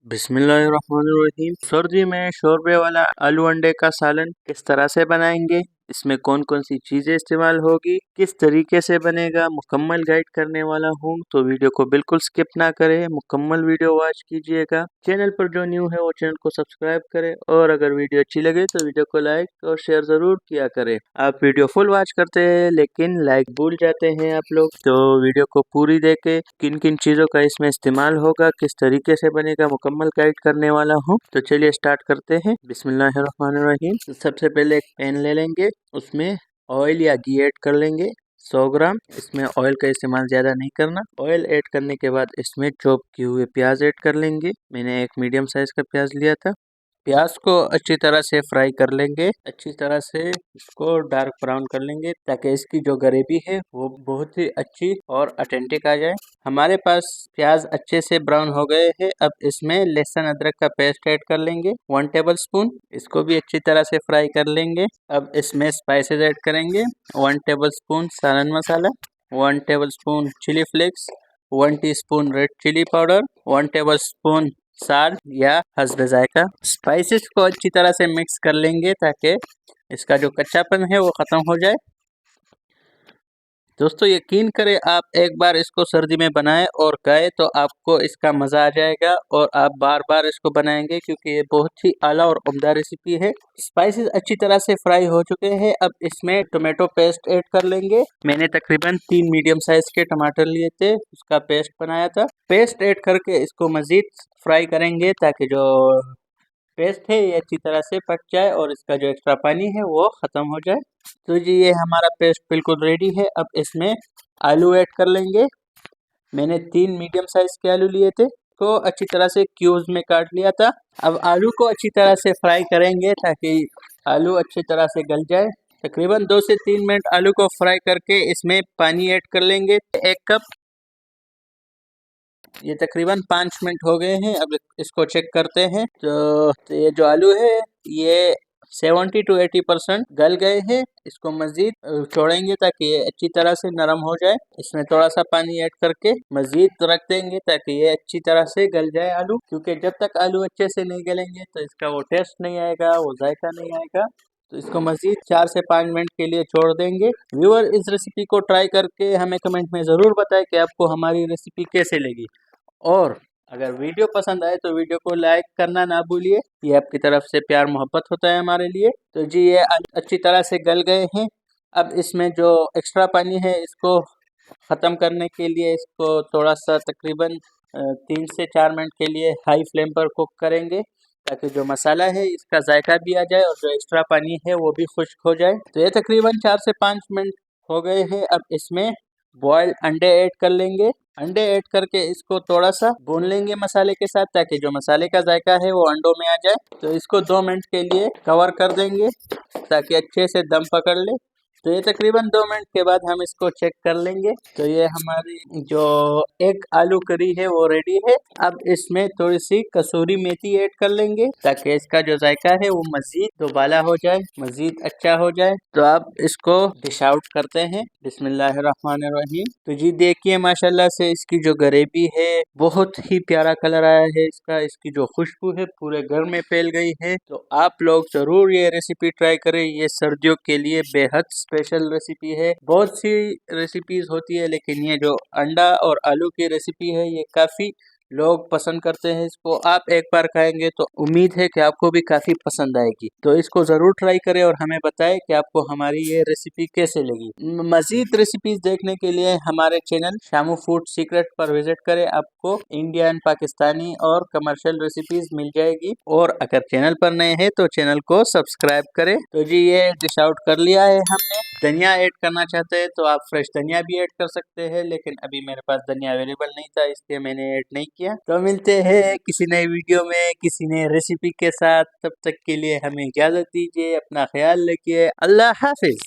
बिस्मिल्लाहिर्रहमानिर्रहीम। सर्दी में शोरबे वाला आलू अंडे का सालन किस तरह से बनाएंगे, इसमें कौन कौन सी चीजें इस्तेमाल होगी, किस तरीके से बनेगा, मुकम्मल गाइड करने वाला हूँ। तो वीडियो को बिल्कुल स्किप ना करें, मुकम्मल वीडियो वॉच कीजिएगा। चैनल पर जो न्यू है वो चैनल को सब्सक्राइब करें और अगर वीडियो अच्छी लगे तो वीडियो को लाइक और शेयर जरूर किया करें। आप वीडियो फुल वॉच करते हैं लेकिन लाइक भूल जाते हैं आप लोग, तो वीडियो को पूरी देखे किन किन चीज़ों का इसमें इस्तेमाल होगा, किस तरीके से बनेगा, मुकम्मल गाइड करने वाला हूँ। तो चलिए स्टार्ट करते हैं। बिस्मिल्लाहिर्रहमानिर्रहीम। सबसे पहले एक पैन ले लेंगे, उसमें ऑयल या घी ऐड कर लेंगे 100 ग्राम। इसमें ऑयल का इस्तेमाल ज़्यादा नहीं करना। ऑयल ऐड करने के बाद इसमें चॉप किए हुए प्याज ऐड कर लेंगे। मैंने एक मीडियम साइज का प्याज लिया था। प्याज को अच्छी तरह से फ्राई कर लेंगे, अच्छी तरह से इसको डार्क ब्राउन कर लेंगे ताकि इसकी जो ग्रेवी है वो बहुत ही अच्छी और ऑथेंटिक आ जाए। हमारे पास प्याज अच्छे से ब्राउन हो गए हैं। अब इसमें लहसुन अदरक का पेस्ट ऐड कर लेंगे 1 टेबल स्पून। इसको भी अच्छी तरह से फ्राई कर लेंगे। अब इसमें स्पाइसेस ऐड करेंगे 1 टेबल स्पून सालन masala, 1 tablespoon chilli flakes, 1 teaspoon red chilli powder, 1 tablespoon salt या हस्बे जायका। स्पाइसेस को अच्छी तरह से मिक्स कर लेंगे ताकि इसका जो कच्चापन है वो ख़त्म हो जाए। दोस्तों यकीन करें, आप एक बार इसको सर्दी में बनाएं और खाएं तो आपको इसका मज़ा आ जाएगा और आप बार बार इसको बनाएंगे क्योंकि ये बहुत ही आला और उम्दा रेसिपी है। स्पाइसेस अच्छी तरह से फ्राई हो चुके हैं। अब इसमें टोमेटो पेस्ट ऐड कर लेंगे। मैंने तकरीबन 3 मीडियम साइज के टमाटर लिए थे, उसका पेस्ट बनाया था। पेस्ट ऐड करके इसको मज़ीद फ्राई करेंगे ताकि जो पेस्ट है ये अच्छी तरह से पक जाए और इसका जो एक्स्ट्रा पानी है वो ख़त्म हो जाए। तो जी ये हमारा पेस्ट बिल्कुल रेडी है। अब इसमें आलू ऐड कर लेंगे। मैंने 3 मीडियम साइज के आलू लिए थे, को अच्छी तरह से क्यूब्स में काट लिया था। अब आलू को अच्छी तरह से फ्राई करेंगे ताकि आलू अच्छी तरह से गल जाए। तकरीबन 2 से 3 मिनट आलू को फ्राई करके इसमें पानी ऐड कर लेंगे 1 कप। ये तकरीबन 5 मिनट हो गए हैं। अब इसको चेक करते हैं। तो ये जो आलू है ये 70 to 80% गल गए हैं। इसको मज़ीद छोड़ेंगे ताकि ये अच्छी तरह से नरम हो जाए। इसमें थोड़ा सा पानी ऐड करके मज़ीद रख देंगे ताकि ये अच्छी तरह से गल जाए आलू, क्योंकि जब तक आलू अच्छे से नहीं गलेंगे तो इसका वो टेस्ट नहीं आएगा, वो जायका नहीं आएगा। तो इसको मज़ीद 4 से 5 मिनट के लिए छोड़ देंगे। व्यूअर, इस रेसिपी को ट्राई करके हमें कमेंट में ज़रूर बताएं कि आपको हमारी रेसिपी कैसे लगी। और अगर वीडियो पसंद आए तो वीडियो को लाइक करना ना भूलिए, ये आपकी तरफ से प्यार मोहब्बत होता है हमारे लिए। तो जी ये अच्छी तरह से गल गए हैं। अब इसमें जो एक्स्ट्रा पानी है इसको ख़त्म करने के लिए इसको थोड़ा सा तकरीबन 3 से 4 मिनट के लिए हाई फ्लेम पर कुक करेंगे ताकि जो मसाला है इसका जायका भी आ जाए और जो एक्स्ट्रा पानी है वो भी खुश्क हो जाए। तो ये तकरीबन 4 से 5 मिनट हो गए हैं। अब इसमें बॉयल्ड अंडे ऐड कर लेंगे। अंडे ऐड करके इसको थोड़ा सा भून लेंगे मसाले के साथ ताकि जो मसाले का जायका है वो अंडों में आ जाए। तो इसको 2 मिनट के लिए कवर कर देंगे ताकि अच्छे से दम पकड़ ले। तो ये तकरीबन 2 मिनट के बाद हम इसको चेक कर लेंगे। तो ये हमारी जो एग आलू करी है वो रेडी है। अब इसमें थोड़ी सी कसूरी मेथी ऐड कर लेंगे ताकि इसका जो जायका है वो मज़ीद दोबाला हो जाए, मज़ीद अच्छा हो जाए। तो अब इसको डिश आउट करते हैं। बिस्मिल्लाहिर्रहमानिर्रहीम। तो जी देखिए माशाल्लाह से इसकी जो ग्रेवी है बहुत ही प्यारा कलर आया है इसका। इसकी जो खुशबू है पूरे घर में फैल गई है। तो आप लोग ज़रूर ये रेसिपी ट्राई करें। ये सर्दियों के लिए बेहद स्पेशल रेसिपी है। बहुत सी रेसिपीज होती है लेकिन ये जो अंडा और आलू की रेसिपी है ये काफ़ी लोग पसंद करते हैं इसको। आप एक बार खाएंगे तो उम्मीद है कि आपको भी काफ़ी पसंद आएगी। तो इसको ज़रूर ट्राई करें और हमें बताएं कि आपको हमारी ये रेसिपी कैसे लगी। मज़ीद रेसिपीज़ देखने के लिए हमारे चैनल शामू फूड सीक्रेट पर विजिट करें। आपको इंडियन, पाकिस्तानी और कमर्शियल रेसिपीज़ मिल जाएगी। और अगर चैनल पर नए हैं तो चैनल को सब्सक्राइब करें। तो जी ये डिश आउट कर लिया है हमने। धनिया ऐड करना चाहते हैं तो आप फ्रेश धनिया भी ऐड कर सकते हैं, लेकिन अभी मेरे पास धनिया अवेलेबल नहीं था इसलिए मैंने ऐड नहीं किया। तो मिलते हैं किसी नए वीडियो में किसी नए रेसिपी के साथ। तब तक के लिए हमें इजाज़त दीजिए। अपना ख्याल रखिए। अल्लाह हाफिज़।